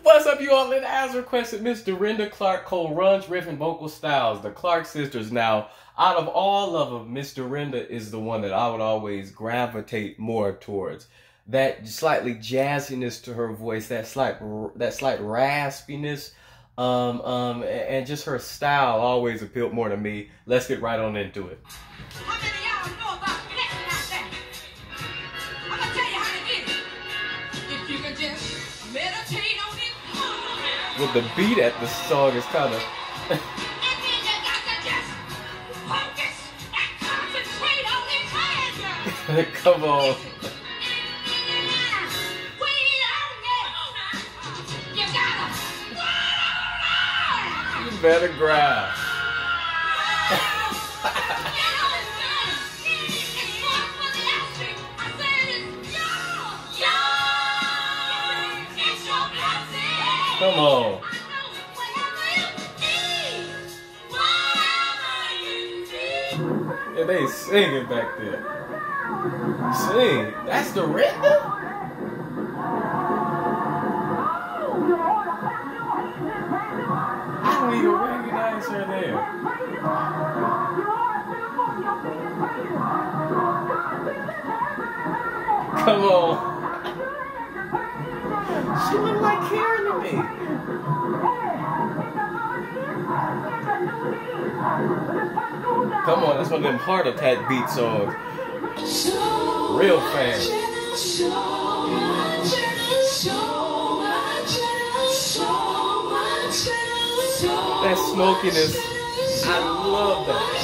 What's up, you all? As requested, Miss Dorinda Clark co-runs riff and vocal styles, the Clark sisters. Now, out of all of them, Miss Dorinda is the one that I would always gravitate more towards. That slightly jazziness to her voice, that slight raspiness, and just her style always appealed more to me. Let's get right on into it. How many of y'all know about flexing out there? I'm gonna tell you how to get it. If you can just meditate on it. With the beat at the song is kind of. And then you got to just focus and concentrate on it, man. Come on. Wait on it. You gotta. You better grab. Come on. Yeah, they singing back there. Sing. That's Dorinda? I don't even recognize her there. Come on. She look like Karen to me. Come on, that's one of them heart attack beat songs. Real fan. That smokiness, I love that.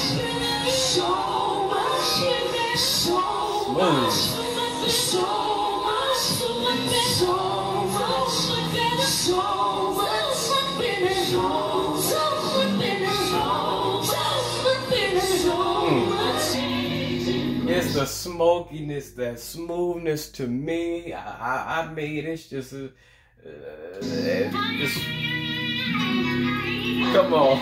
It's the smokiness, that smoothness to me. I mean, it's just come on.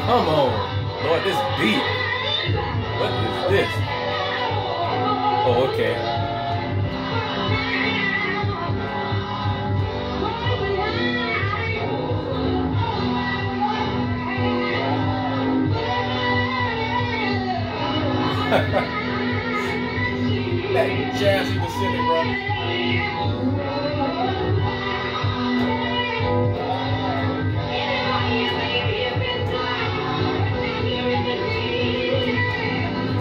Come on, Lord, this beat. What is this? Oh, okay. That jazzy descending, bro.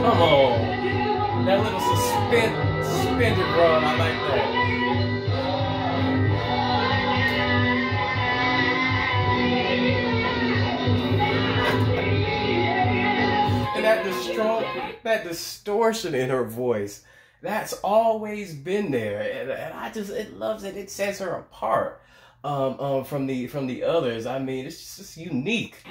Come on. That little suspended run, I like that. And that distortion in her voice, that's always been there. And it loves it. It sets her apart from the others. I mean, it's just unique.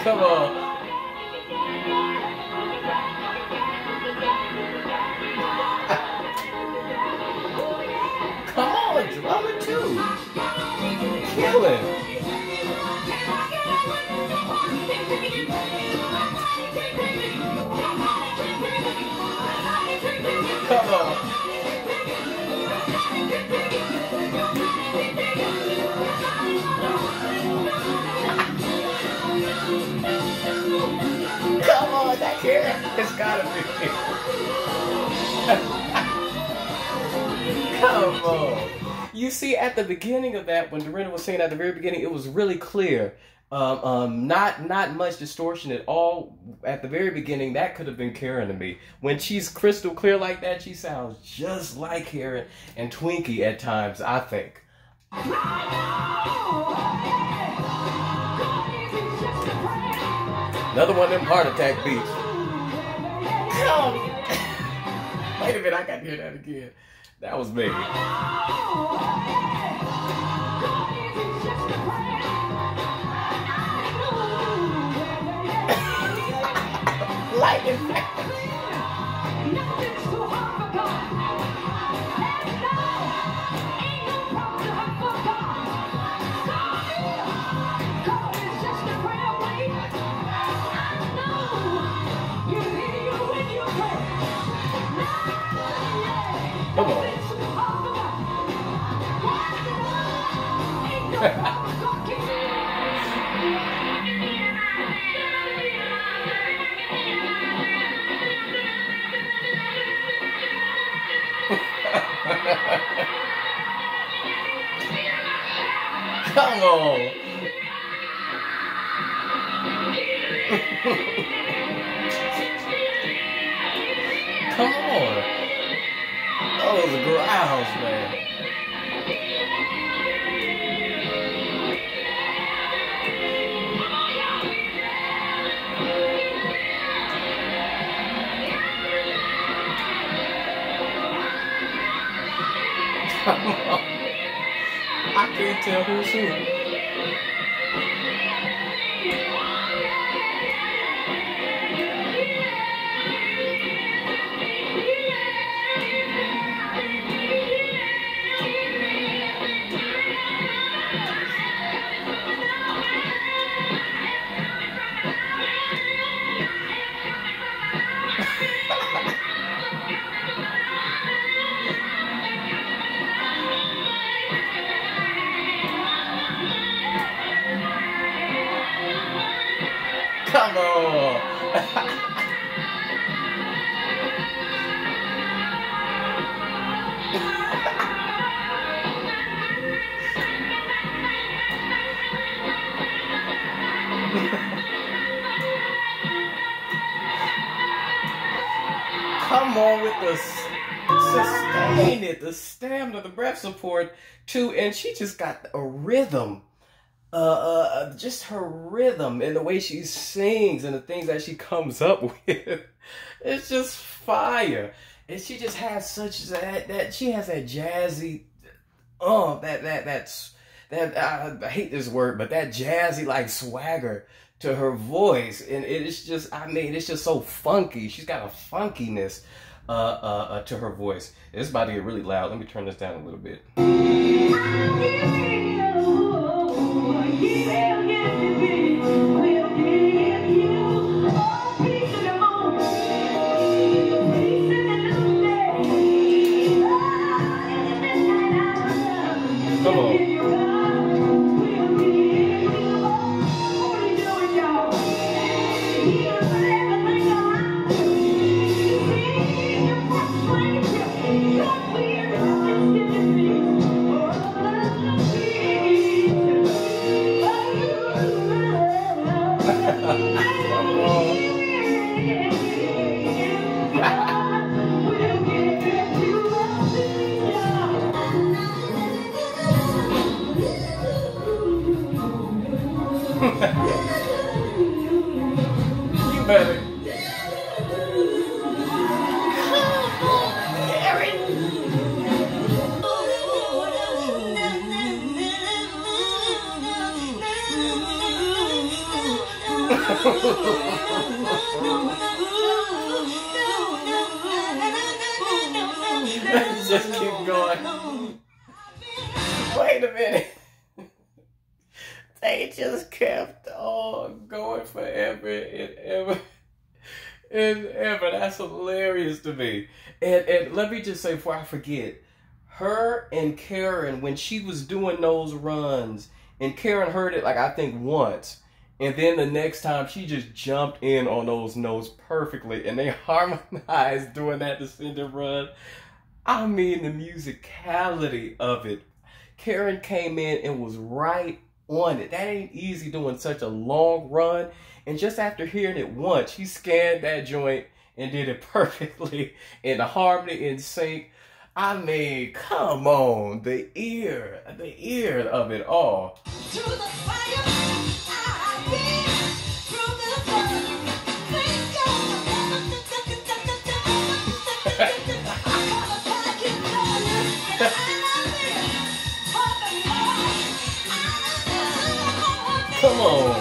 Come on. Come on, drummer too. Killing. Come on. Come on, that here. It's gotta be. Come on. You see, at the beginning of that, when Dorinda was singing at the very beginning, it was really clear. Not much distortion at all. At the very beginning, that could have been Karen to me. When she's crystal clear like that, she sounds just like Karen and Twinkie at times, I think. Another one of them heart attack beats. Wait a minute, I gotta hear that again. That was me. on. Come on. Those growls, man. Come on. I can't tell who's who. Come on. Come on with the sustain it, the stamina, the breath support too, and she just got a rhythm. Just her rhythm and the way she sings and the things that she comes up with, it's just fire. And she just has such that she has that jazzy, I hate this word, but that jazzy like swagger to her voice, and it's just, I mean, it's just so funky. She's got a funkiness to her voice. It's about to get really loud. Let me turn this down a little bit. Come on. You better. Let's just keep going. Wait a minute. They just kept on going forever and ever and ever. That's hilarious to me. And let me just say before I forget, her and Karen, when she was doing those runs, and Karen heard it like I think once, and then the next time she just jumped in on those notes perfectly, and they harmonized doing that descending run. I mean, the musicality of it. Karen came in and was right on it. That ain't easy doing such a long run. And just after hearing it once, she scanned that joint and did it perfectly in the harmony, in sync. I mean, come on, the ear of it all. Through the fire, I've been through the flood. Thank Come on.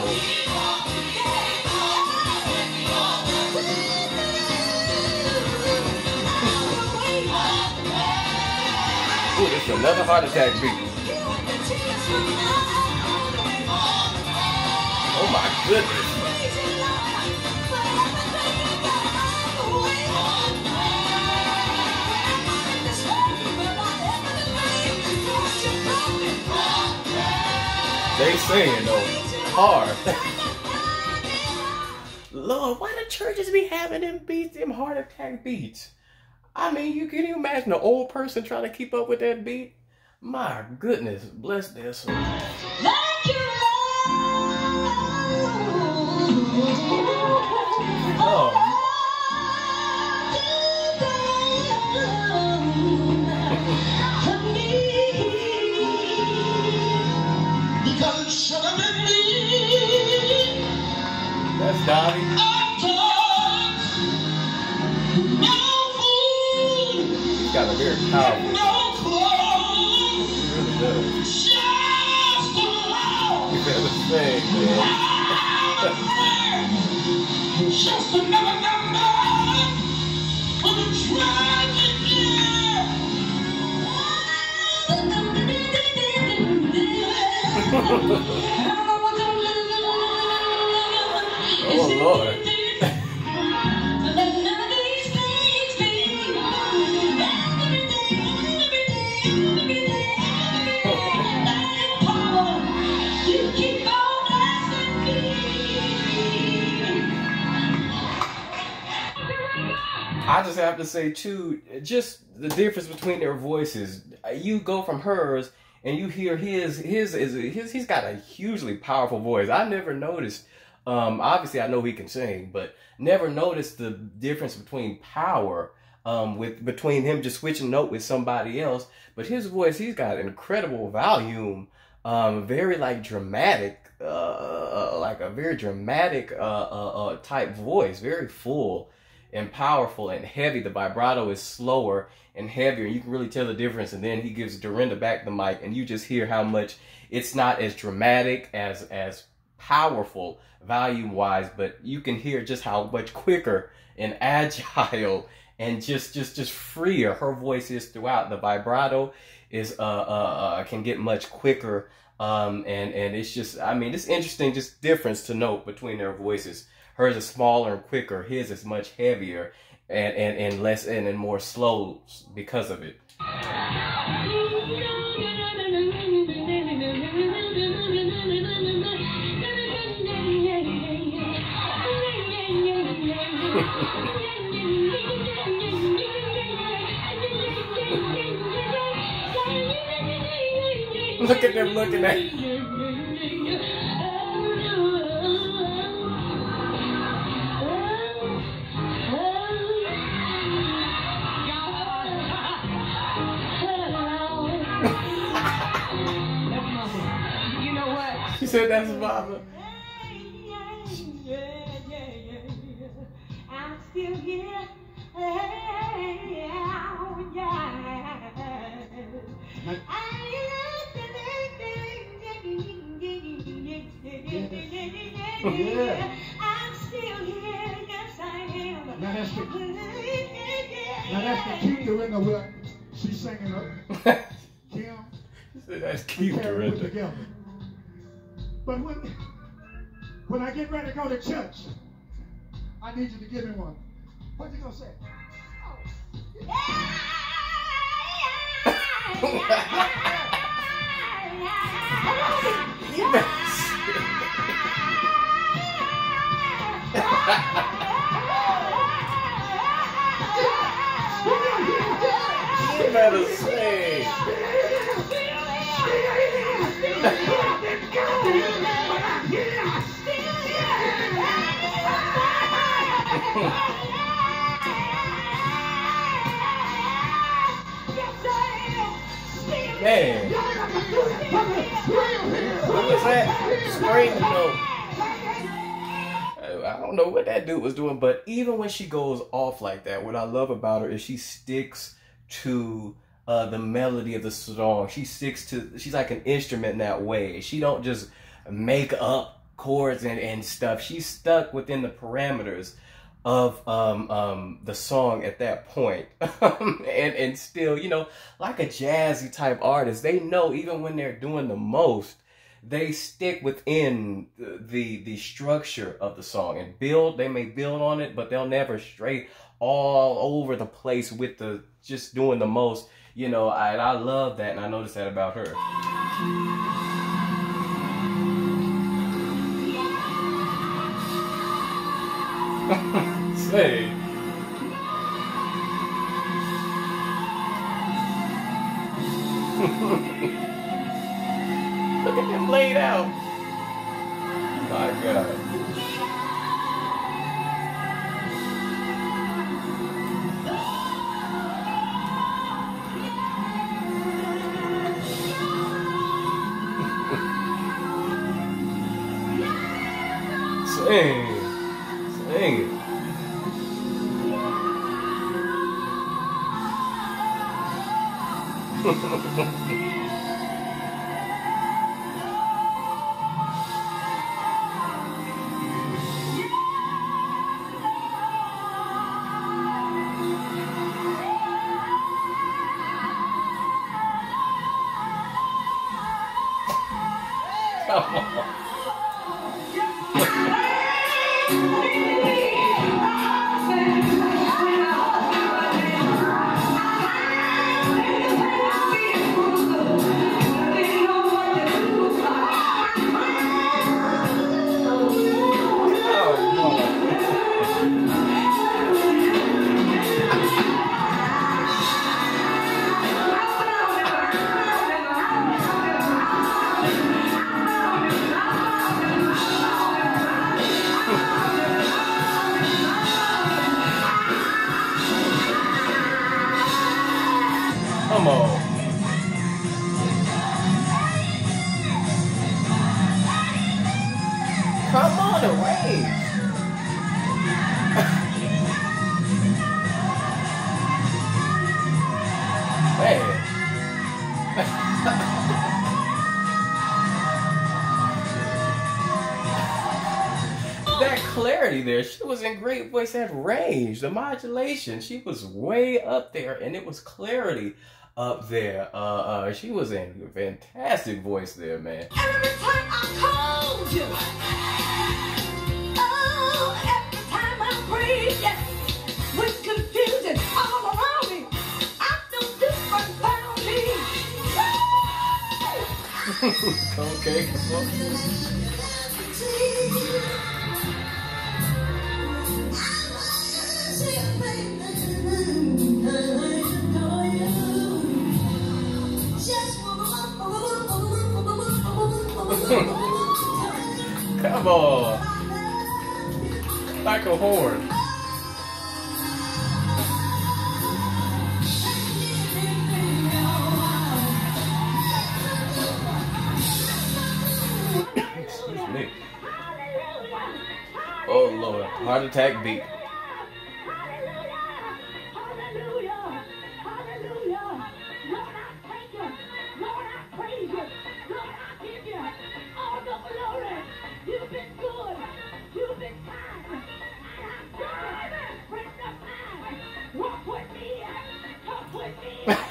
Ooh, it's another heart attack beat. Oh my goodness. They saying though, hard. Lord, why the churches be having them beats, them heart attack beats? I mean, can you imagine an old person trying to keep up with that beat? My goodness, bless their soul. Thank you. That's Donnie. He's got a very powerful. He really does. You better sing, man. Just another number on the tragic year. Oh Lord. I just have to say too, just the difference between their voices. You go from hers and you hear his. He's got a hugely powerful voice. I never noticed. Obviously, I know he can sing, but never noticed the difference between power between him just switching note with somebody else. But his voice, he's got incredible volume, very like dramatic, like a very dramatic type voice, very full and powerful and heavy. The vibrato is slower and heavier. You can really tell the difference. And then he gives Dorinda back the mic, and you just hear how much it's not as dramatic, as powerful volume wise, but you can hear just how much quicker and agile and just freer her voice is throughout. The vibrato is can get much quicker, and it's just, I mean, it's interesting, just difference to note between their voices. Hers is smaller and quicker. His is much heavier and less and more slow because of it. Look at them looking at you. You know what? She said that's Mama. I'm still here. Yeah. I'm still here, yes I am. Now that's the cute Dorinda where she's singing up. Kim. She said that's cute, Dorinda. Dorinda. Together. But when I get ready to go to church, I need you to give me one. What you gonna say? You better sing. Man, what was that? Scream note. I don't know what that dude was doing, but even when she goes off like that, what I love about her is she sticks to the melody of the song. She's like an instrument in that way. She don't just make up chords and stuff. She's stuck within the parameters of the song at that point. and still, you know, like a jazzy type artist, they know even when they're doing the most, they stick within the structure of the song and they may build on it, but they'll never stray all over the place with the just doing the most, you know. And I love that, and I noticed that about her. Say. Look at them laid out. My God. Sing. Sing it. Come on. Come on. Come on, the rage. Man. That clarity there, she was in great voice, that range, the modulation, she was way up there, and it was clarity up there. She was in a fantastic voice there, man. Every time I called you, oh, every time I prayed, yes, with confusion all around me, I feel different found me. Okay, come on. Come on. Like a horn. Excuse me. Oh Lord, heart attack beat.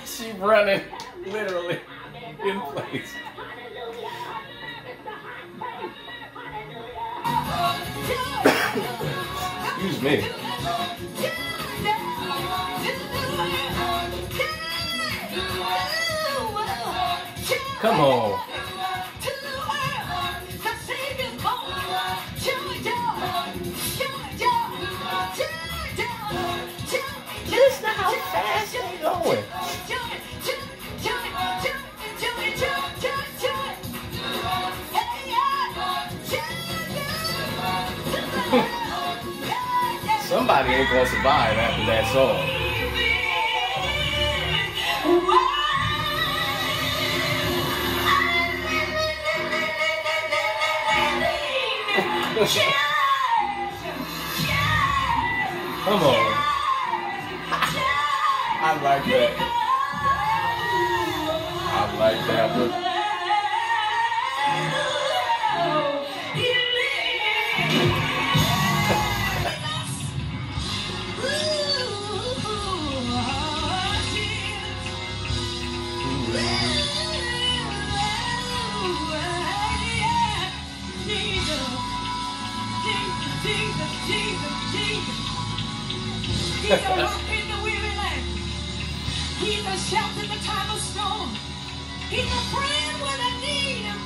She running literally in place. Excuse me. Come on. Listen to how fast they going. Somebody ain't gonna survive after that song. Come on. I like that. I like that one. He's a rock in the weary land. He's a shelter in the time of storm. He's a friend when I need him.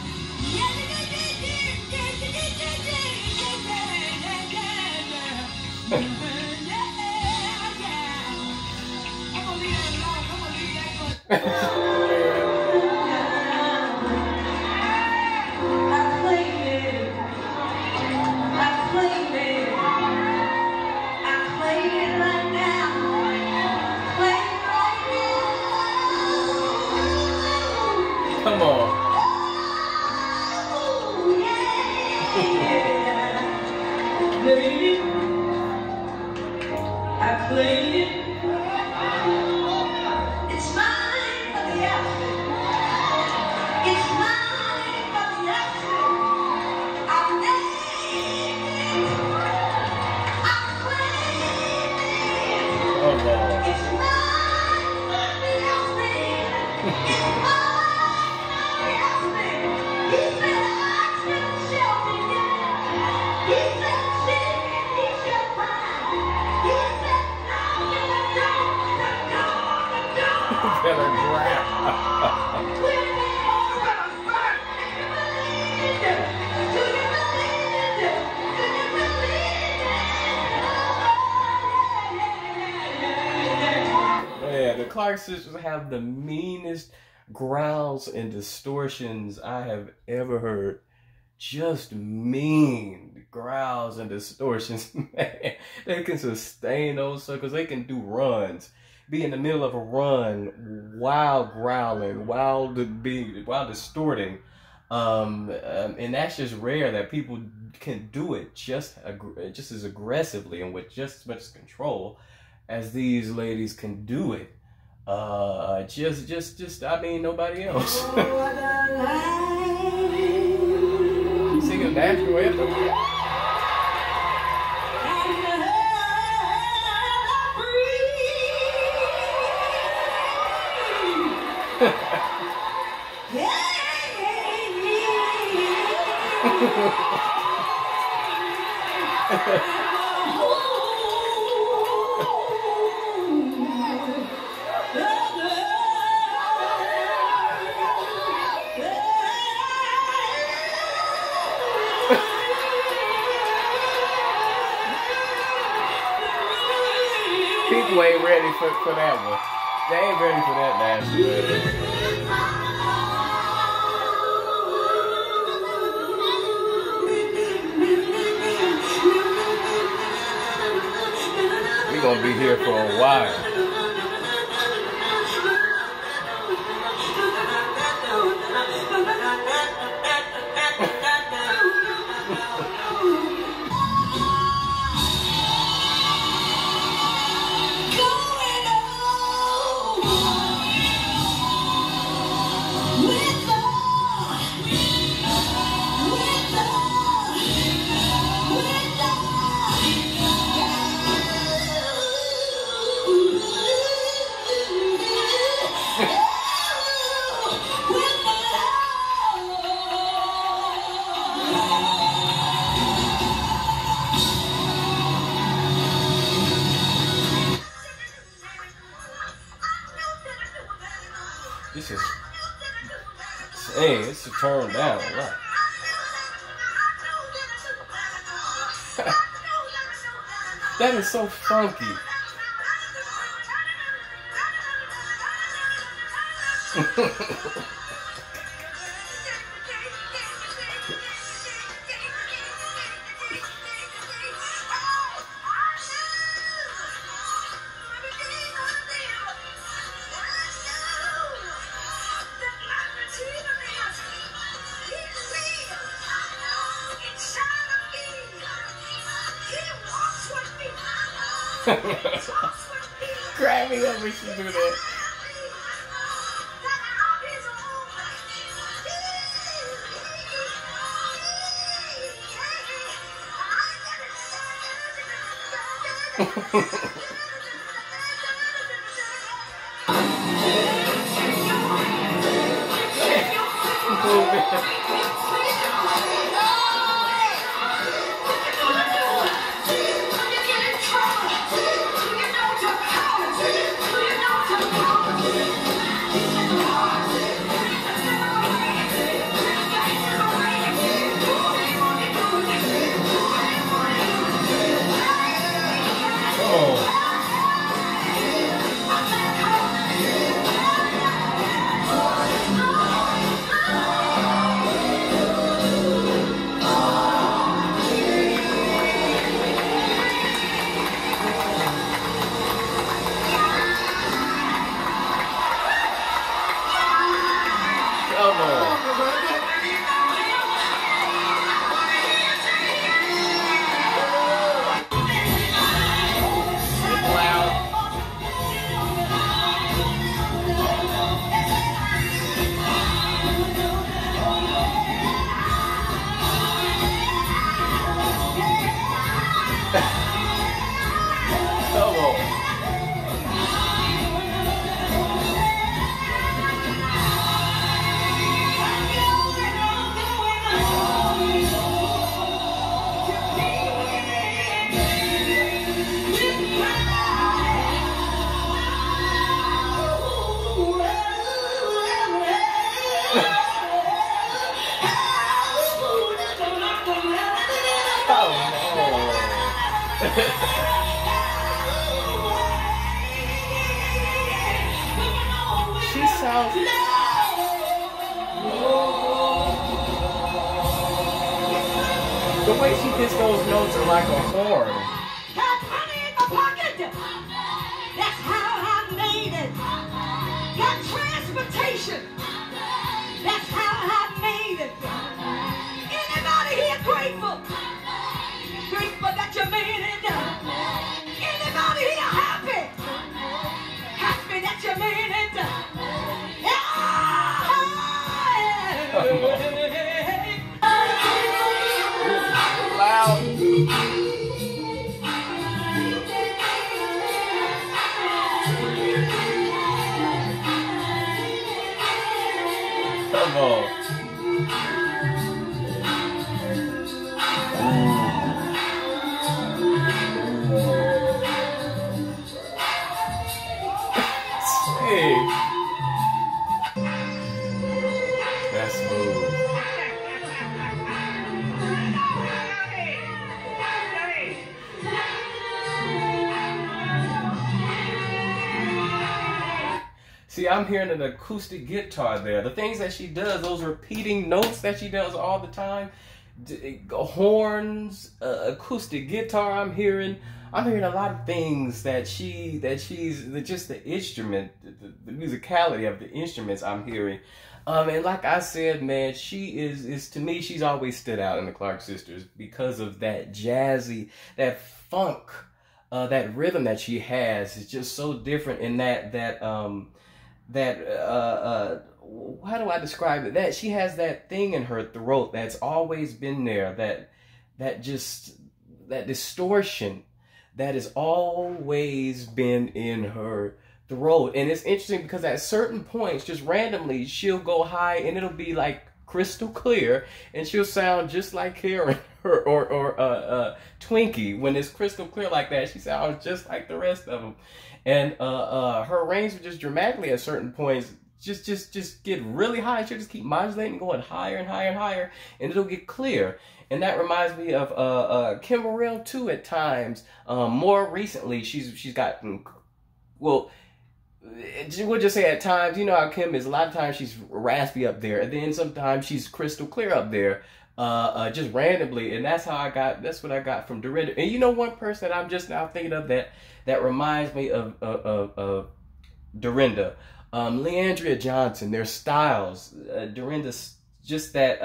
I'm gonna leave that alone. I'm gonna leave that Come on. played it. I played it. It's mine for the asking. It's mine for the asking. I named it. I claimed it. Oh, Lord. It's mine for the asking. It's mine for the asking. He said, ask and it shall be given. He said, seek and ye shall find. He said, knock and the door. Better grab. Man, the Clark sisters have the meanest growls and distortions I have ever heard. Just mean growls and distortions, man. They can sustain those suckers. They can do runs. Be in the middle of a run while growling, while distorting. And that's just rare that people can do it just as aggressively and with just as much control as these ladies can do it. I mean, nobody else. Sing a national anthem. People ain't ready for that one. They ain't ready for that national anthem. We're gonna be here for a while. This is, hey, it's a turn down a lot. That is so funky. Grab me up when she do that. She sounds. The way she hits those notes are like a horn. Got money in my pocket. That's how I made it. Got transportation. That's how I made it. Anybody here grateful? Grateful that you made it. Anybody here happy? Happy that you made it. Loud. Come on. Hey. That's smooth. See, I'm hearing an acoustic guitar there. The things that she does, those repeating notes that she does all the time, horns, acoustic guitar. I'm hearing a lot of things that she's just the instrument, the musicality of the instruments I'm hearing. And like I said, man, she is to me, she's always stood out in the Clark Sisters because of that jazzy, that funk, that rhythm that she has is just so different in how do I describe it? That she has that thing in her throat that's always been there, that distortion that has always been in her throat. And it's interesting because at certain points, just randomly, she'll go high and it'll be like crystal clear and she'll sound just like Karen or Twinkie. When it's crystal clear like that, she sounds just like the rest of them. And her range will just dramatically at certain points just get really high. She'll just keep modulating, going higher and higher and higher, and it'll get clear. And that reminds me of Kim Burrell too at times. More recently, she's gotten, well, we'll just say at times, you know how Kim is, a lot of times she's raspy up there, and then sometimes she's crystal clear up there, just randomly. And that's what I got from Dorinda. And you know, one person that I'm just now thinking of that reminds me of Dorinda, Leandria Johnson, their styles. Dorinda's just that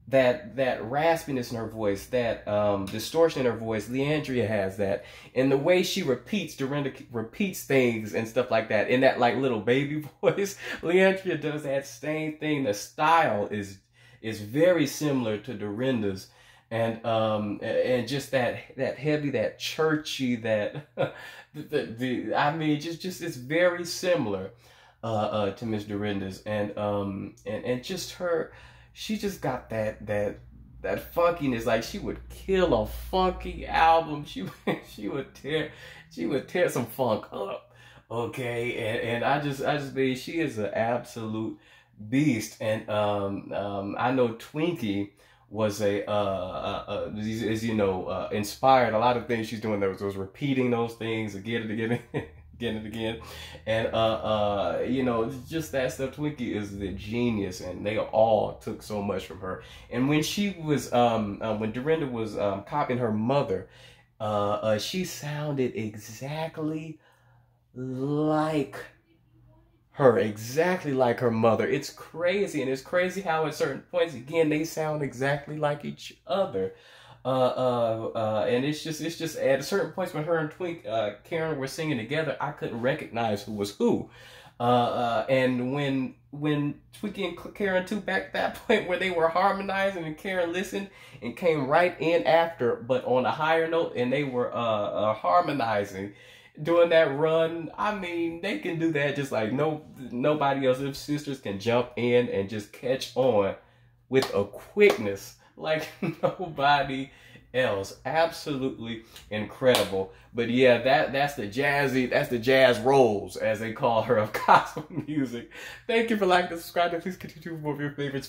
raspiness in her voice, that distortion in her voice. Leandria has that, and the way she repeats, Dorinda repeats things and stuff like that in that like little baby voice. Leandria does that same thing. The style is very similar to Dorinda's, and just that heavy, that churchy, that I mean, just it's very similar to Miss Dorinda's, and just her. She just got that funkiness. Like, she would kill a funky album. She would tear some funk up. Okay, and I just mean, she is an absolute beast. And I know Twinkie was as you know, inspired a lot of things she's doing. There was repeating those things again and again. Again and again, and you know, just that stuff. Twinkie is the genius, and they all took so much from her. And when she was, when Dorinda was copying her mother, she sounded exactly like her mother. It's crazy, and it's crazy how at certain points, again, they sound exactly like each other. And it's just at certain points when her and Karen were singing together, I couldn't recognize who was who. And when Twinkie and Karen too, back at that point where they were harmonizing and Karen listened and came right in after, but on a higher note, and they were harmonizing, doing that run. I mean, they can do that just like nobody else. If sisters can jump in and just catch on with a quickness like nobody else. Absolutely incredible. But yeah, that's the jazz rolls, as they call her, of gospel music. Thank you for liking and subscribing. Please continue to more of your favorites.